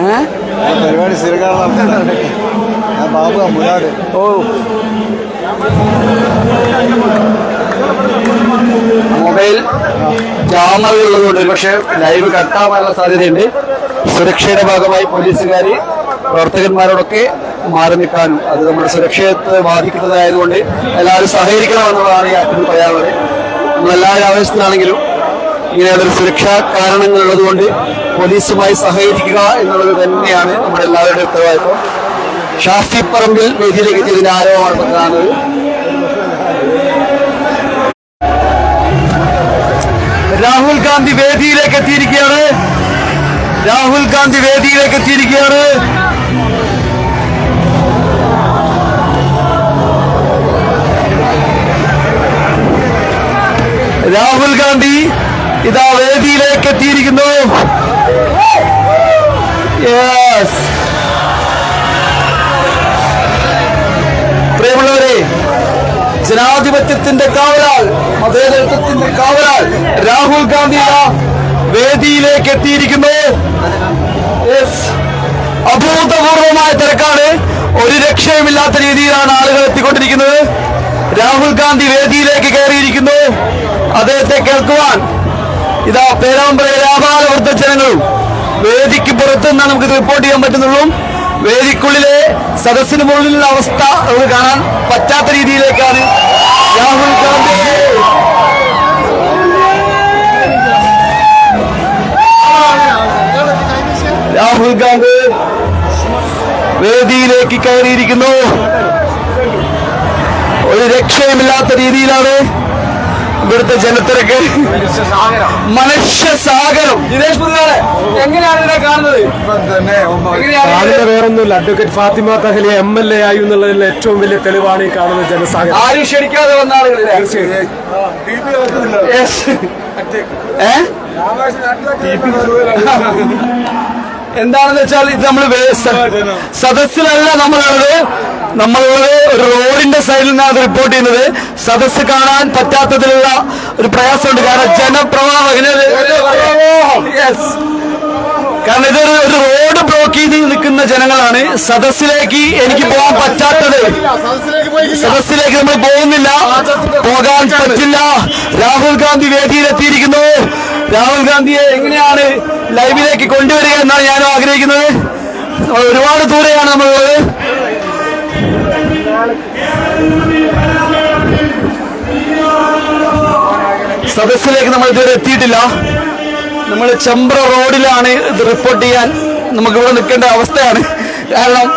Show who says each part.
Speaker 1: പരിപാടി സ്ഥിരക്കാരൻ ബാബു മുരാട്.
Speaker 2: ഓ മൊബൈൽ ജാമകൾ ഉള്ളതുകൊണ്ട് പക്ഷെ ലൈവ് കട്ടാവാനുള്ള സാധ്യതയുണ്ട്. സുരക്ഷയുടെ ഭാഗമായി പോലീസുകാർ പ്രവർത്തകന്മാരോടൊക്കെ മാറി നിൽക്കാനും അത് നമ്മുടെ സുരക്ഷയെ ബാധിക്കുന്നതായതുകൊണ്ട് എല്ലാവരും സഹകരിക്കണമെന്നുള്ളതാണ് ഈ അർത്ഥത്തിൽ പറയാനുള്ളത്. നമ്മളെല്ലാവരും ആവശ്യത്തിലാണെങ്കിലും ഇങ്ങനെ അതൊരു സുരക്ഷാ കാരണങ്ങൾ ഉള്ളതുകൊണ്ട് പോലീസുമായി സഹകരിക്കുക എന്നുള്ളത് തന്നെയാണ് നമ്മുടെ എല്ലാവരുടെയും ഉത്തരവാദിത്വം. ഷാഫി പറമ്പിൽ വേദിയിലേക്ക് എത്തിയതിന്റെ ആരോപണമാണ് കാണുന്നത്. രാഹുൽ ഗാന്ധി വേദിയിലേക്ക് എത്തിയിരിക്കുകയാണ്. രാഹുൽ ഗാന്ധി വേദിയിലേക്ക് എത്തിയിരിക്കുകയാണ്. രാഹുൽ ഗാന്ധി ഇതാ വേദിയിലേക്ക് എത്തിയിരിക്കുന്നു. യെസ്, പ്രിയമുള്ളവരെ, ജനാധിപത്യത്തിന്റെ കാവലാൾ, മതേതരത്വത്തിന്റെ കാവലാൾ രാഹുൽ ഗാന്ധി വേദിയിലേക്ക് എത്തിയിരിക്കുന്നു. അഭൂതപൂർവമായ തിരക്കാണ്. ഒരു രക്ഷയുമില്ലാത്ത രീതിയിലാണ് ആളുകൾ എത്തിക്കൊണ്ടിരിക്കുന്നത്. രാഹുൽ ഗാന്ധി വേദിയിലേക്ക് കയറിയിരിക്കുന്നു. അദ്ദേഹത്തെ കേൾക്കുവാൻ ഇതാ പേരാമ്പ്രയിലെ ആബാല വൃദ്ധജനങ്ങളും വേദിക്ക് പുറത്തുനിന്നാണ് നമുക്ക് റിപ്പോർട്ട് ചെയ്യാൻ പറ്റുന്നുള്ളൂ. വേദിക്കുള്ളിലെ സദസ്സിന് മുകളിലുള്ള അവസ്ഥ നമുക്ക് കാണാൻ പറ്റാത്ത രീതിയിലേക്കാണ് രാഹുൽ ഗാന്ധി വേദിയിലേക്ക് കയറിയിരിക്കുന്നു. ഒരു രക്ഷയുമില്ലാത്ത രീതിയിലാണ് ഇവിടുത്തെ ജനത്തിരക്ക്. മനുഷ്യസാഗരം. എങ്ങനെയാണ് ഇതിനെ കാണുന്നത്?
Speaker 1: വേറൊന്നുമില്ല, അഡ്വക്കേറ്റ് ഫാത്തിമ തഹ്ലിയ MLA ആയി എന്നുള്ളതിൽ ഏറ്റവും വലിയ തെളിവാണ് ഈ കാണുന്ന ജനസാഗരം.
Speaker 2: ആരും ക്ഷണിക്കാതെ വന്ന ആളുകളില്ല. എന്താണെന്ന് വെച്ചാൽ ഇത് നമ്മൾ സദസ്സിലല്ല നമ്മളുള്ളത് ഒരു റോഡിന്റെ സൈഡിൽ നിന്നാണ് റിപ്പോർട്ട് ചെയ്യുന്നത്. സദസ്സ് കാണാൻ പറ്റാത്തതിലുള്ള ഒരു പ്രയാസമുണ്ട്. കാരണം ജനപ്രവാഹം, കാരണം ഇതൊരു റോഡ് ബ്ലോക്ക് ചെയ്ത് നിൽക്കുന്ന ജനങ്ങളാണ്. സദസ്സിലേക്ക് എനിക്ക് പോകാൻ പറ്റാത്തത്. സദസ്സിലേക്ക് നമ്മൾ പോകുന്നില്ല, പോകാൻ പറ്റില്ല. രാഹുൽ ഗാന്ധി വേദിയിലെത്തിയിരിക്കുന്നു. രാഹുൽ ഗാന്ധിയെ എങ്ങനെയാണ് ലൈവിലേക്ക് കൊണ്ടുവരിക എന്നാണ് ഞാൻ ആഗ്രഹിക്കുന്നത്. ഒരുപാട് ദൂരെയാണ് നമ്മളുള്ളത്. സദസ്സിലേക്ക് നമ്മൾ ഇതുവരെ എത്തിയിട്ടില്ല. നമ്മൾ ചെമ്പ്ര റോഡിലാണ് ഇത് റിപ്പോർട്ട് ചെയ്യാൻ നമുക്കിവിടെ നിൽക്കേണ്ട അവസ്ഥയാണ്. കാരണം